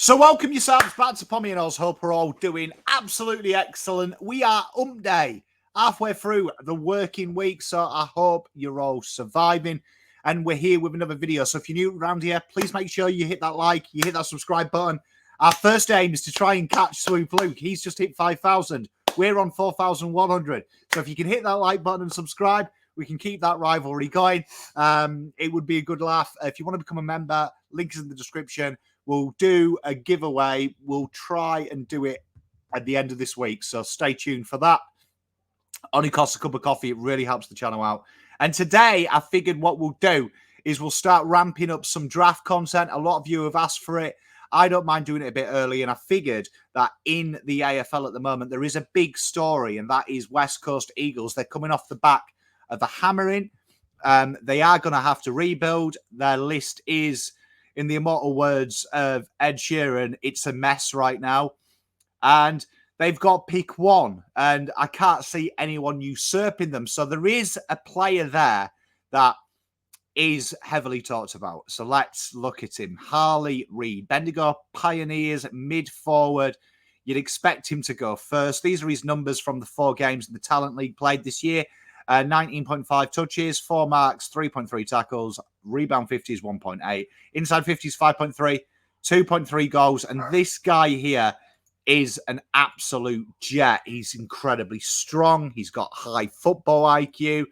So welcome yourselves back to Pommy and Oz. Hope we're all doing absolutely excellent. We are ump day, halfway through the working week, so I hope you're all surviving. And we're here with another video. So if you're new around here, please make sure you hit that like, you hit that subscribe button. Our first aim is to try and catch Swoop Luke. He's just hit 5,000. We're on 4,100. So if you can hit that like button and subscribe, we can keep that rivalry going. It would be a good laugh. If you want to become a member, link is in the description. We'll do a giveaway. We'll try and do it at the end of this week. So stay tuned for that. Only costs a cup of coffee. It really helps the channel out. And today, I figured what we'll do is we'll start ramping up some draft content. A lot of you have asked for it. I don't mind doing it a bit early. And I figured that in the AFL at the moment, there is a big story, and that is West Coast Eagles. They're coming off the back of the hammering. They are going to have to rebuild. Their list is, in the immortal words of Ed Sheeran, it's a mess right now. And they've got pick one, and I can't see anyone usurping them. So there is a player there that is heavily talked about. So let's look at him. Harley Reid, Bendigo Pioneers, mid-forward. You'd expect him to go first. These are his numbers from the 4 games in the Talent League played this year. 19.5 touches, 4 marks, 3.3 tackles, rebound 50 is 1.8, inside 50 is 5.3, 2.3 goals. And this guy here is an absolute jet. He's incredibly strong. He's got high football IQ.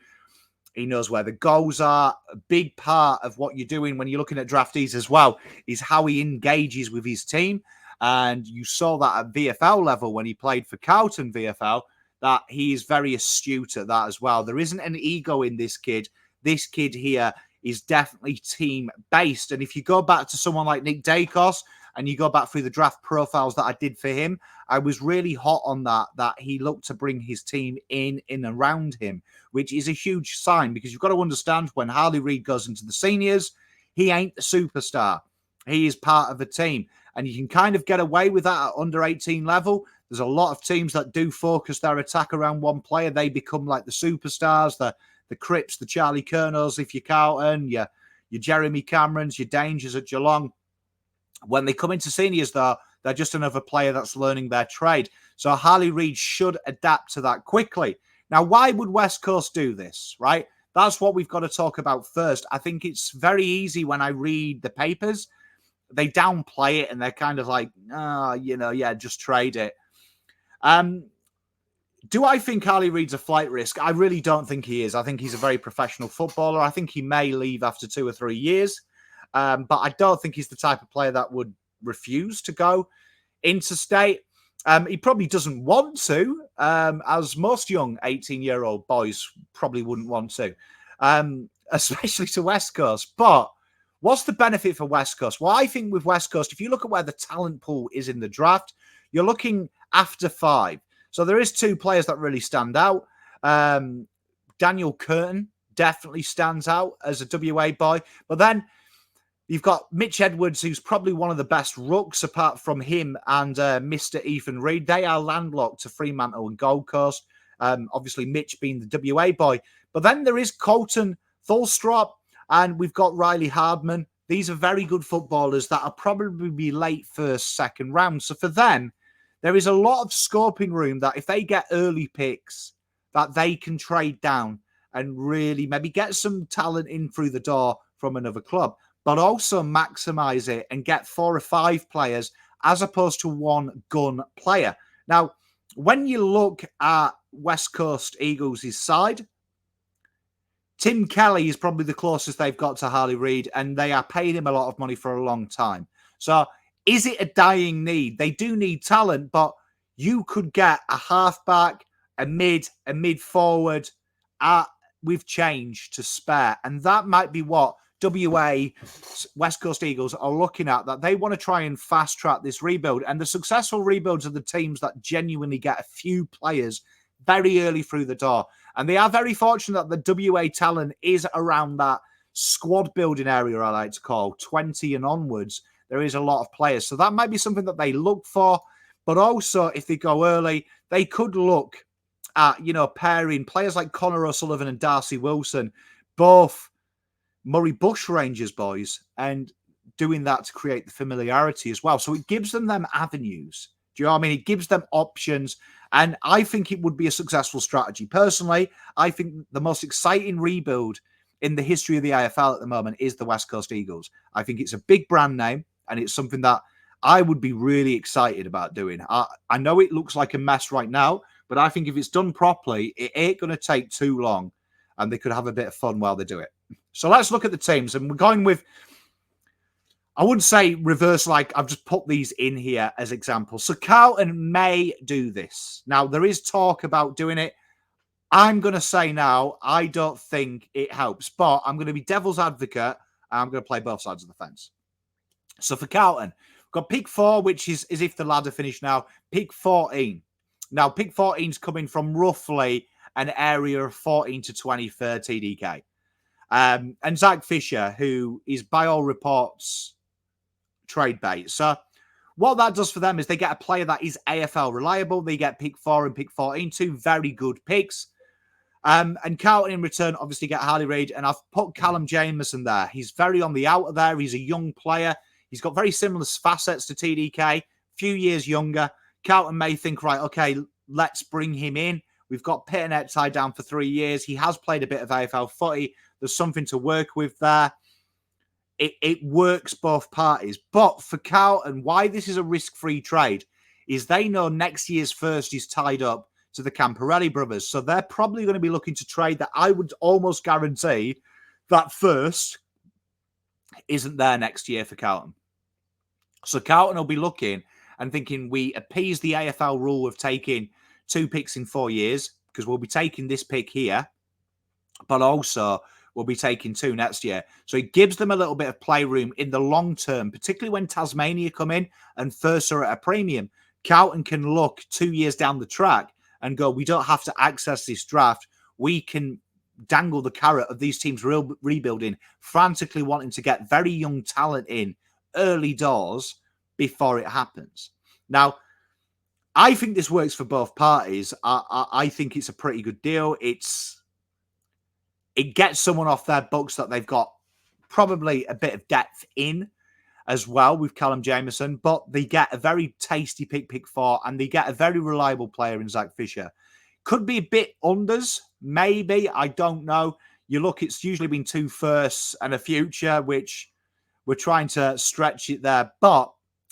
He knows where the goals are. A big part of what you're doing when you're looking at draftees as well is how he engages with his team. And you saw that at VFL level when he played for Carlton VFL, that he is very astute at that as well. There isn't an ego in this kid. This kid here is definitely team-based. And if you go back to someone like Nick Dacos and you go back through the draft profiles that I did for him, I was really hot on that he looked to bring his team in and around him, which is a huge sign because you've got to understand when Harley Reid goes into the seniors, he ain't the superstar. He is part of a team. And you can kind of get away with that at under 18 level. There's a lot of teams that do focus their attack around one player. They become like the superstars, the Cripps, the Charlie Kernels, if you're Carlton, your Jeremy Camerons, your Dangers at Geelong. When they come into seniors, though, they're just another player that's learning their trade. So Harley Reid should adapt to that quickly. Now, why would West Coast do this, right? That's what we've got to talk about first. I think it's very easy when I read the papers. They downplay it and they're kind of like, just trade it. Do I think Harley Reid's a flight risk? I really don't think he is. I think he's a very professional footballer. I think he may leave after 2 or 3 years. But I don't think he's the type of player that would refuse to go interstate. He probably doesn't want to, as most young 18-year-old boys probably wouldn't want to, especially to West Coast. But what's the benefit for West Coast? Well, I think with West Coast, if you look at where the talent pool is in the draft, you're looking after 5. So there is 2 players that really stand out. Daniell Curtin definitely stands out as a WA boy. But then you've got Mitch Edwards, who's probably one of the best rucks apart from him and Mr. Ethan Reid. They are landlocked to Fremantle and Gold Coast. Obviously, Mitch being the WA boy. But then there is Colton Thulstrop and we've got Riley Hardman. These are very good footballers that are probably be late first, second round. So for them, there is a lot of scoping room that if they get early picks, that they can trade down and really maybe get some talent in through the door from another club, but also maximize it and get 4 or 5 players as opposed to one gun player. Now, when you look at West Coast Eagles' side, Tim Kelly is probably the closest they've got to Harley Reid, and they are paying him a lot of money for a long time. So is it a dying need? They do need talent, but you could get a halfback, a mid-forward with change to spare. And that might be what WA, West Coast Eagles, are looking at, that they want to try and fast-track this rebuild. And the successful rebuilds are the teams that genuinely get a few players very early through the door. And they are very fortunate that the WA talent is around that squad building area, I like to call, 20 and onwards. There is a lot of players. So that might be something that they look for. But also, if they go early, they could look at, pairing players like Connor O'Sullivan and Darcy Wilson, both Murray Bush Rangers boys. And doing that to create the familiarity as well. So it gives them avenues. Do you know what I mean? It gives them options. And I think it would be a successful strategy. Personally, I think the most exciting rebuild in the history of the AFL at the moment is the West Coast Eagles. I think it's a big brand name, and it's something that I would be really excited about doing. I know it looks like a mess right now, but I think if it's done properly, it ain't going to take too long, and they could have a bit of fun while they do it. So let's look at the teams, and we're going with, I wouldn't say reverse, like I've just put these in here as examples. So Carlton may do this. Now, there is talk about doing it. I'm going to say now, I don't think it helps, but I'm going to be devil's advocate, and I'm going to play both sides of the fence. So for Carlton, we've got pick 4, which is as if the ladder finished now, pick 14. Now, pick 14 is coming from roughly an area of 14 to 20 for TDK. And Zach Fisher, who is by all reports trade bait. So what that does for them is they get a player that is AFL reliable. They get pick 4 and pick 14, 2 very good picks. And Carlton in return obviously get Harley Reid, and I've put Callum Jamieson there. He's very on the outer there. He's a young player. He's got very similar facets to TDK, few years younger. Carlton may think, right, okay, let's bring him in. We've got Pitternet tied down for 3 years. He has played a bit of AFL footy. There's something to work with there. It works both parties. But for Carlton, why this is a risk-free trade is they know next year's first is tied up to the Camporelli brothers. So they're probably going to be looking to trade that. I would almost guarantee that first isn't there next year for Carlton. So Carlton will be looking and thinking, we appease the AFL rule of taking 2 picks in 4 years, because we'll be taking this pick here, but also we'll be taking 2 next year. So it gives them a little bit of playroom in the long term, particularly when Tasmania come in and first are at a premium. Carlton can look 2 years down the track and go, we don't have to access this draft. We can dangle the carrot of these teams rebuilding, frantically wanting to get very young talent in early doors before it happens. Now, I think this works for both parties. I think it's a pretty good deal. It gets someone off their books that they've got probably a bit of depth in as well with Callum Jamieson, but they get a very tasty pick 4, and they get a very reliable player in Zach Fisher. Could be a bit unders, maybe. I don't know. You look, it's usually been 2 firsts and a future, which we're trying to stretch it there. But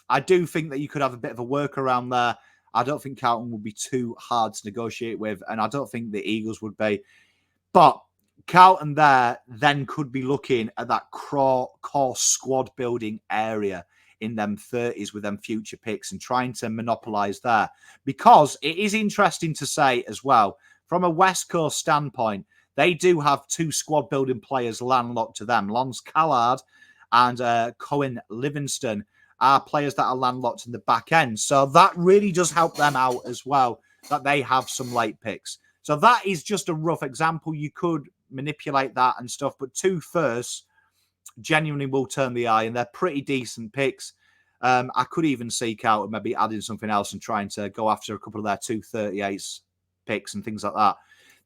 I do think that you could have a bit of a workaround there. I don't think Carlton would be too hard to negotiate with, and I don't think the Eagles would be. But Carlton there then could be looking at that core squad building area in them 30s with them future picks and trying to monopolise there. Because it is interesting to say as well, from a West Coast standpoint, they do have 2 squad building players landlocked to them. Lance Callard and Cohen Livingston are players that are landlocked in the back end. So that really does help them out as well, that they have some late picks. So that is just a rough example. You could manipulate that and stuff, but 2 firsts genuinely will turn the eye, and they're pretty decent picks. I could even see Carlton maybe adding something else and trying to go after a couple of their 238s picks and things like that.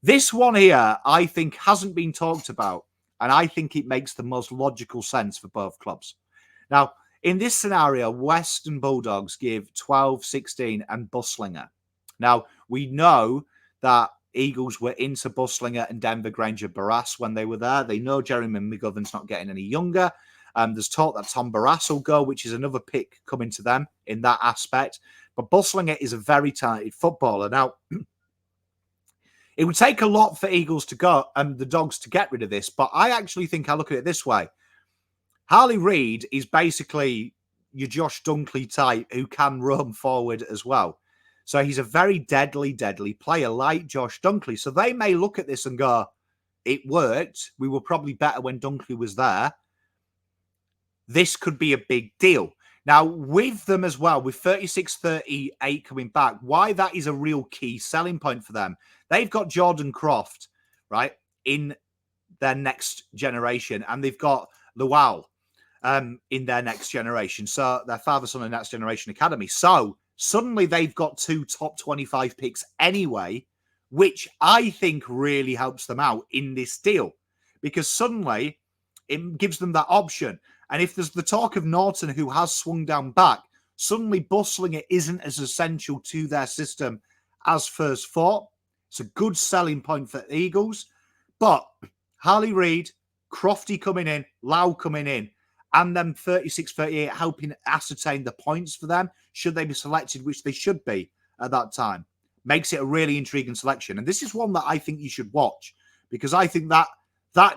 This one here, I think, hasn't been talked about, and I think it makes the most logical sense for both clubs. Now, in this scenario, Western Bulldogs give 12, 16, and Buslinger. Now, we know that Eagles were into Buslinger and Denver Granger Barras when they were there. They know Jeremy McGovern's not getting any younger. There's talk that Tom Barras will go, which is another pick coming to them in that aspect. But Buslinger is a very talented footballer. Now, it would take a lot for Eagles to go and the Dogs to get rid of this, but I actually think I look at it this way. Harley Reid is basically your Josh Dunkley type who can roam forward as well. So he's a very deadly player like Josh Dunkley. So they may look at this and go, it worked. We were probably better when Dunkley was there. This could be a big deal. Now, with them as well, with 36-38 coming back, why that is a real key selling point for them. They've got Jordan Croft, right, in their next generation, and they've got Luau in their next generation. So their father, son, and next generation academy. So suddenly they've got 2 top 25 picks anyway, which I think really helps them out in this deal, because suddenly it gives them that option. And if there's the talk of Norton, who has swung down back, suddenly bustling it isn't as essential to their system as first thought. It's a good selling point for the Eagles. But Harley Reid, Crofty coming in, Lau coming in, and them 36-38 helping ascertain the points for them, should they be selected, which they should be at that time, makes it a really intriguing selection. And this is one that I think you should watch, because I think that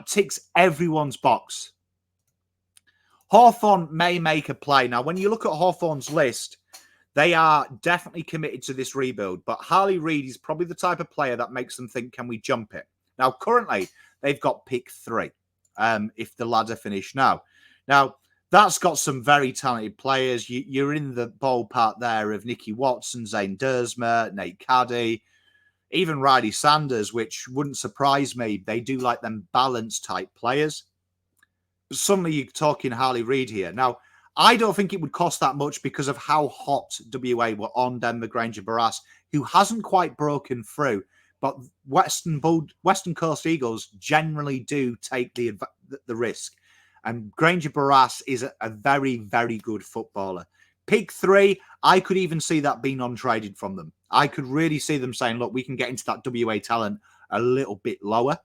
ticks everyone's box. Hawthorn may make a play. Now, when you look at Hawthorn's list, they are definitely committed to this rebuild, but Harley Reid is probably the type of player that makes them think, can we jump it? Now, currently, they've got pick 3 if the ladder finish now. Now, that's got some very talented players. You're in the ballpark there of Nicky Watson, Zane Dersmer, Nate Caddy, even Riley Sanders, which wouldn't surprise me. They do like them balanced type players. But suddenly you're talking Harley Reid here. Now, I don't think it would cost that much because of how hot WA were on Denver Granger Barras, who hasn't quite broken through. But Western Coast Eagles generally do take the risk. And Granger Barras is a very, very good footballer. Pick 3, I could even see that being untraded from them. I could really see them saying, look, we can get into that WA talent a little bit lower,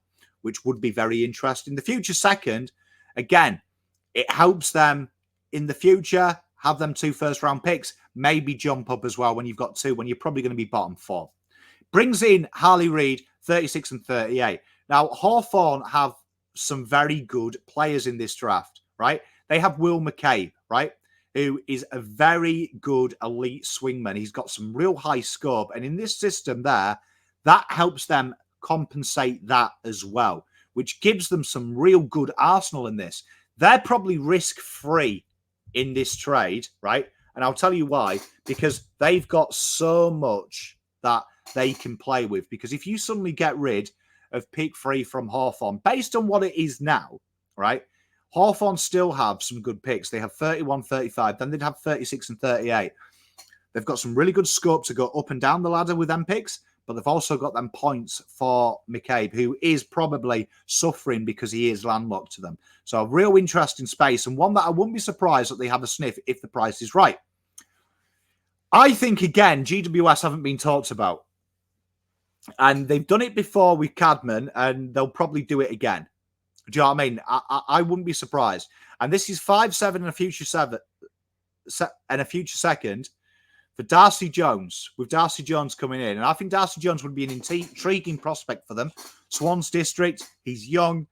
which would be very interesting. The future second, again, it helps them in the future, have them 2 first-round picks, maybe jump up as well when you've got 2, when you're probably going to be bottom 4. Brings in Harley Reid, 36 and 38. Now, Hawthorn have some very good players in this draft, right? They have Will McCabe, right? Who is a very good elite swingman. He's got some real high scope. And in this system there, that helps them compensate that as well, which gives them some real good arsenal in this. They're probably risk-free in this trade, right? And I'll tell you why. Because they've got so much that they can play with. Because if you suddenly get rid of pick 3 from Hawthorn, based on what it is now, right? Hawthorn still have some good picks. They have 31, 35. Then they'd have 36 and 38. They've got some really good scope to go up and down the ladder with them picks, but they've also got them points for McCabe, who is probably suffering because he is landlocked to them. So a real interesting space, and one that I wouldn't be surprised that they have a sniff if the price is right. I think, again, GWS haven't been talked about. And they've done it before with Cadman, and they'll probably do it again. Do you know what I mean? I wouldn't be surprised. And this is 5-7 and a future 7 and a future second for Darcy Jones, with Darcy Jones coming in. And I think Darcy Jones would be an intriguing prospect for them. Swans District, he's young.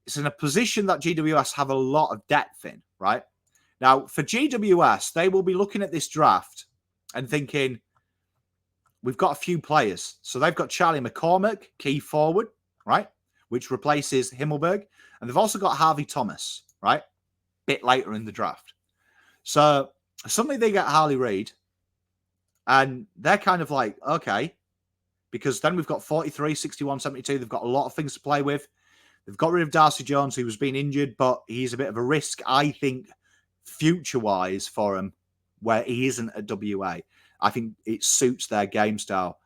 It's in a position that GWS have a lot of depth in, right? Now, for GWS, they will be looking at this draft and thinking, we've got a few players. So they've got Charlie McCormack, key forward, right? Which replaces Himmelberg. And they've also got Harvey Thomas, right? Bit later in the draft. So suddenly they get Harley Reid. And they're kind of like, okay. Because then we've got 43, 61, 72. They've got a lot of things to play with. They've got rid of Darcy Jones, who was being injured. But he's a bit of a risk, I think, future-wise for him, where he isn't at WA. I think it suits their game style.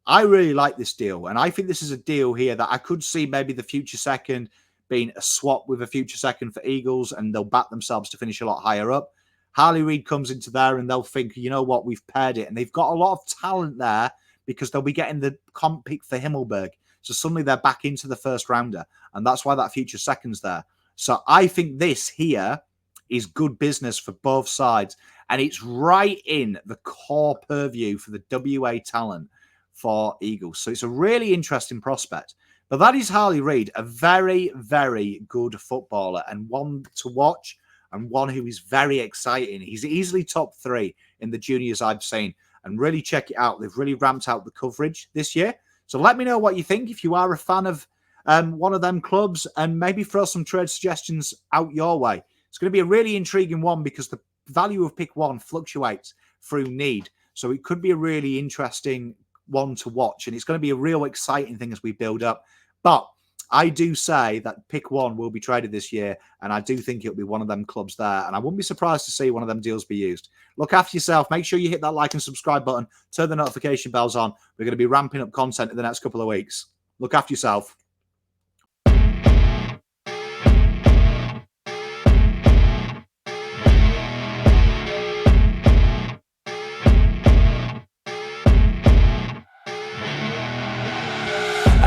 I really like this deal. And I think this is a deal here that I could see maybe the future second being a swap with a future second for Eagles, and they'll back themselves to finish a lot higher up. Harley Reid comes into there and they'll think, you know what, we've paired it. And they've got a lot of talent there because they'll be getting the comp pick for Himmelberg. So suddenly they're back into the first rounder. And that's why that future second's there. So I think this here is good business for both sides. And it's right in the core purview for the WA talent for Eagles. So it's a really interesting prospect. But that is Harley Reid, a very, very good footballer and one to watch and one who is very exciting. He's easily top 3 in the juniors I've seen. And really check it out. They've really ramped out the coverage this year. So let me know what you think if you are a fan of one of them clubs, and maybe throw some trade suggestions out your way. It's going to be a really intriguing one because the value of pick 1 fluctuates through need. So it could be a really interesting one to watch, and it's going to be a real exciting thing as we build up. But I do say that pick 1 will be traded this year, and I do think it'll be one of them clubs there, and I wouldn't be surprised to see one of them deals be used. Look after yourself. Make sure you hit that like and subscribe button. Turn the notification bells on. We're going to be ramping up content in the next couple of weeks. Look after yourself.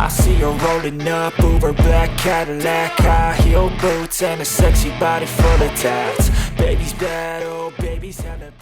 I see her rolling up, Uber black Cadillac, high heel boots and a sexy body full of tats. Baby's bad, oh baby's hella bad.